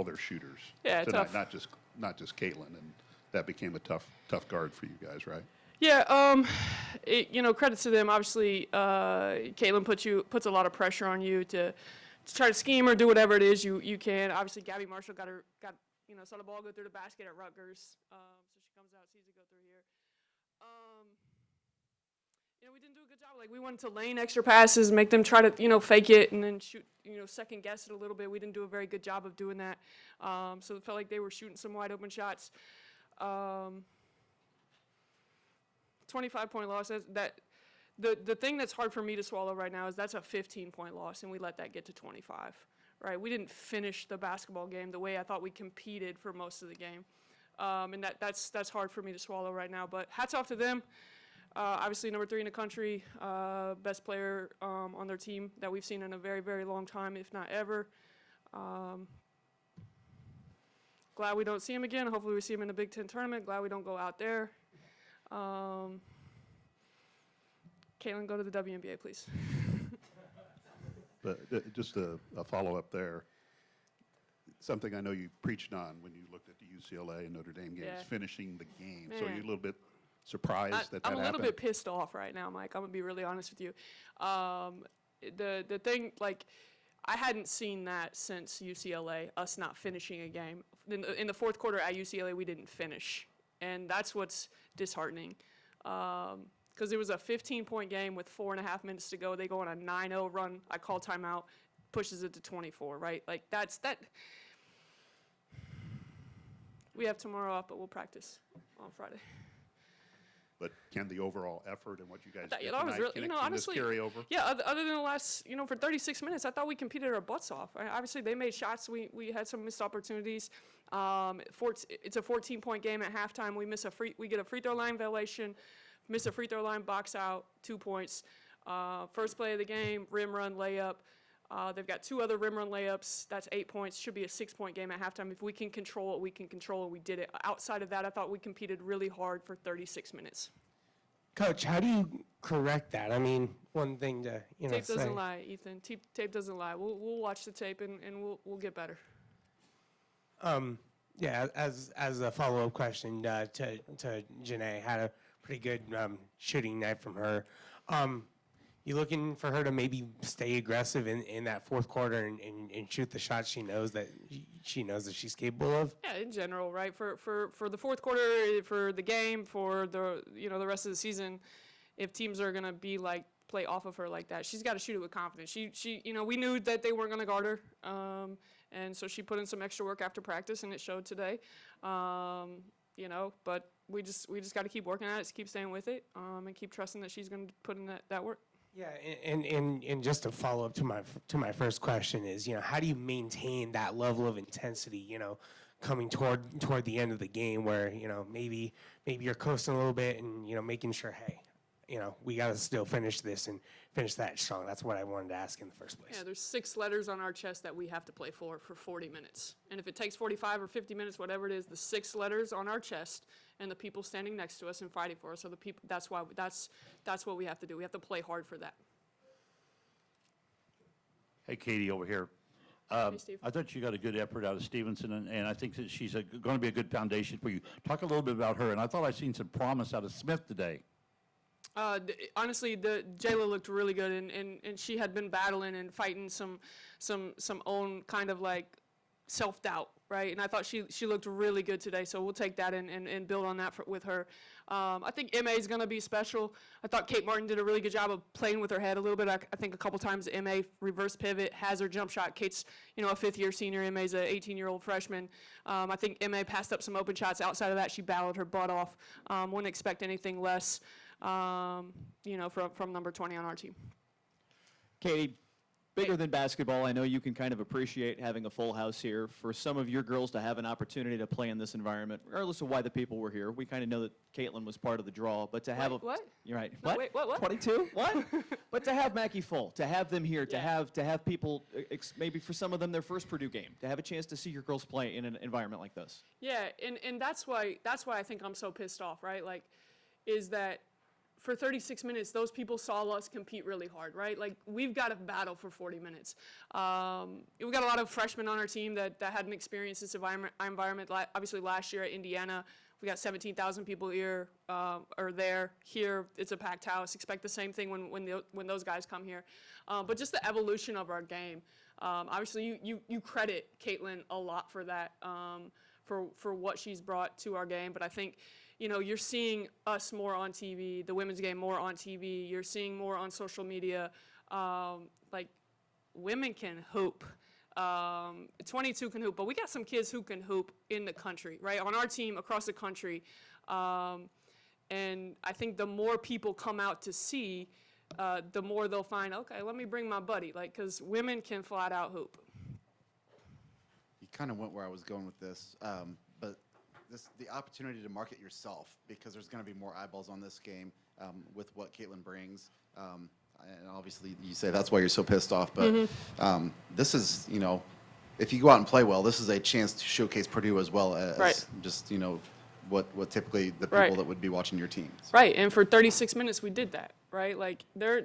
all their shooters. Yeah, tonight, tough. not just Caitlin, and that became a tough guard for you guys, right? Yeah, credit to them. Obviously, Caitlin puts a lot of pressure on you to try to scheme or do whatever it is you can. Obviously, Gabby Marshall saw the ball go through the basket at Rutgers, so she comes out, sees it go through here. We didn't do a good job. Like, we wanted to lane extra passes, make them try to, fake it and then shoot, second guess it a little bit. We didn't do a very good job of doing that. So it felt like they were shooting some wide open shots. 25-point loss. The thing that's hard for me to swallow right now is that's a 15-point loss, and we let that get to 25. Right? We didn't finish the basketball game the way I thought we competed for most of the game, and that's hard for me to swallow right now. But hats off to them. Obviously, number 3 in the country, best player on their team that we've seen in a very, very long time, if not ever. Glad we don't see him again. Hopefully we see him in the Big Ten tournament. Glad we don't go out there. Caitlin, go to the WNBA, please. But just a follow-up there, something I know you preached on when you looked at the UCLA and Notre Dame games, Yeah. finishing the game. So Man. you're a little bit surprised that I'm a little happened? bit pissed off right now, Mike. I'm going to be really honest with you. The thing, like, I hadn't seen that since UCLA, us not finishing a game. In the fourth quarter at UCLA, we didn't finish. And that's what's disheartening. Because it was a 15-point game with 4.5 minutes to go. They go on a 9-0 run. I call timeout, pushes it to 24, right? Like, that. We have tomorrow off, but we'll practice on Friday. But can the overall effort and what you guys did That was tonight, really, can honestly, this carry over? yeah, other than the last, for 36 minutes, I thought we competed our butts off. Obviously, they made shots. We had some missed opportunities. It's a 14-point game at halftime. We get a free throw line violation, miss a free throw line, box out, 2 points. First play of the game, rim run, layup. They've got 2 other rim run layups. That's 8 points. Should be a 6-point game at halftime. If we can control it, we can control it. We did it. Outside of that, I thought we competed really hard for 36 minutes. Coach, how do you correct that? I mean, one thing to Tape say. doesn't lie, Ethan. Tape doesn't lie. We'll watch the tape and we'll get better. Yeah, as a follow-up question to Janae, had a pretty good shooting night from her. You looking for her to maybe stay aggressive in that fourth quarter and shoot the shots she knows that she's capable of? Yeah, in general, right? For the fourth quarter, for the game, for the the rest of the season, if teams are gonna be like play off of her like that, she's got to shoot it with confidence. She we knew that they weren't gonna guard her, and so she put in some extra work after practice, and it showed today. But we just got to keep working at it, keep staying with it, and keep trusting that she's gonna put in that work. Yeah, and just to follow up to my first question is, how do you maintain that level of intensity, coming toward the end of the game where, maybe you're coasting a little bit and, making sure, hey, we got to still finish this and finish that strong. That's what I wanted to ask in the first place. Yeah, there's 6 letters on our chest that we have to play for 40 minutes. And if it takes 45 or 50 minutes, whatever it is, the 6 letters on our chest and the people standing next to us and fighting for us are the people. That's what we have to do. We have to play hard for that. Hey, Katie, over here. Hey, Steve. I thought you got a good effort out of Stevenson, and I think that she's going to be a good foundation for you. Talk a little bit about her, and I thought I seen some promise out of Smith today. Honestly, Jayla looked really good, and she had been battling and fighting some own kind of like self-doubt, right? And I thought she looked really good today, so we'll take that and build on that with her. I think MA is going to be special. I thought Kate Martin did a really good job of playing with her head a little bit. I think a couple times MA reverse pivot, has her jump shot. Kate's, a fifth-year senior. MA's an 18-year-old freshman. I think MA passed up some open shots. Outside of that, she battled her butt off. Wouldn't expect anything less, from number 20 on our team. Katie, bigger than basketball, I know you can kind of appreciate having a full house here. For some of your girls to have an opportunity to play in this environment, regardless of why the people were here, we kind of know that Caitlin was part of the draw, but to have What? You're right. No, What? wait, what? 22? What? But to have Mackie full, to have them here, Yeah. to have people, maybe for some of them their first Purdue game, to have a chance to see your girls play in an environment like this. Yeah, and that's why I think I'm so pissed off, right? Like, is that for 36 minutes, those people saw us compete really hard, right? Like, we've got to battle for 40 minutes. We've got a lot of freshmen on our team that hadn't experienced this environment. Obviously, last year at Indiana, we got 17,000 people here, or there. Here, it's a packed house. Expect the same thing when those guys come here. But just the evolution of our game. Obviously, you credit Caitlin a lot for that, for what she's brought to our game. But I think, you're seeing us more on TV, the women's game more on TV. You're seeing more on social media. Like, women can hoop. 22 can hoop, but we got some kids who can hoop in the country, right? On our team, across the country. And I think the more people come out to see, the more they'll find, okay, let me bring my buddy, like, because women can flat out hoop. You kind of went where I was going with this, but the opportunity to market yourself, because there's going to be more eyeballs on this game with what Caitlin brings. And obviously, you say that's why you're so pissed off, but this is, if you go out and play well, this is a chance to showcase Purdue as well as just, what typically the people that would be watching your teams. Right, and for 36 minutes, we did that, right? Like, they're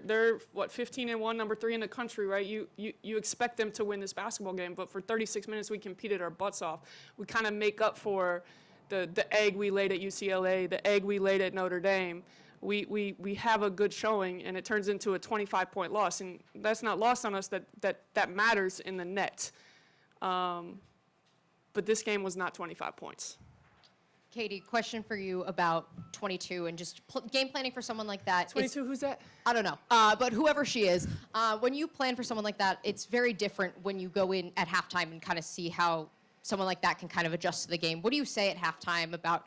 15-1, number 3 in the country, right? You expect them to win this basketball game, but for 36 minutes, we competed our butts off. We kind of make up for the egg we laid at UCLA, the egg we laid at Notre Dame. We have a good showing, and it turns into a 25-point loss, and that's not lost on us that matters in the net. But this game was not 25 points. Katie, question for you about 22 and just game planning for someone like that. 22, who's that? I don't know, but whoever she is, when you plan for someone like that, it's very different when you go in at halftime and kind of see how someone like that can kind of adjust to the game. What do you say at halftime about,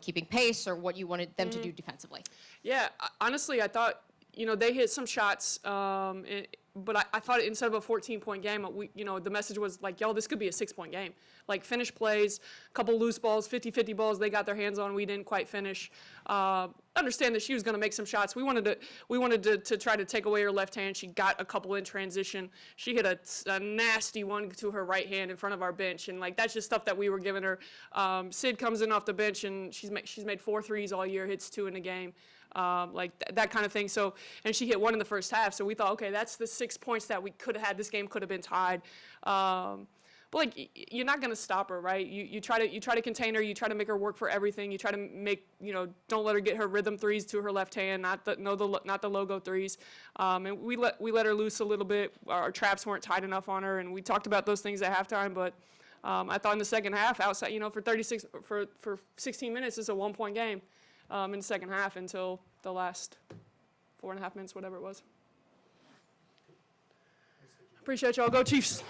keeping pace or what you wanted them to do defensively? Yeah, honestly, I thought, they hit some shots, but I thought instead of a 14-point game, the message was like, yo, this could be a 6-point game. Like, finish plays, a couple loose balls, 50-50 balls they got their hands on, we didn't quite finish. Understand that she was going to make some shots. We wanted to try to take away her left hand. She got a couple in transition. She hit a nasty one to her right hand in front of our bench, and like, that's just stuff that we were giving her. Sid comes in off the bench, and she's made 4 threes all year, hits 2 in the game. That kind of thing. So, and she hit 1 in the first half. So we thought, okay, that's the 6 points that we could have had. This game could have been tied. But like, you're not going to stop her, right? You try to contain her. You try to make her work for everything. You try to make, don't let her get her rhythm threes to her left hand, not the logo threes. And we let her loose a little bit. Our traps weren't tight enough on her, and we talked about those things at halftime. But I thought in the second half, outside, for 16 minutes, it's a 1-point game. In the second half until the last 4.5 minutes, whatever it was. Appreciate y'all. Go Chiefs.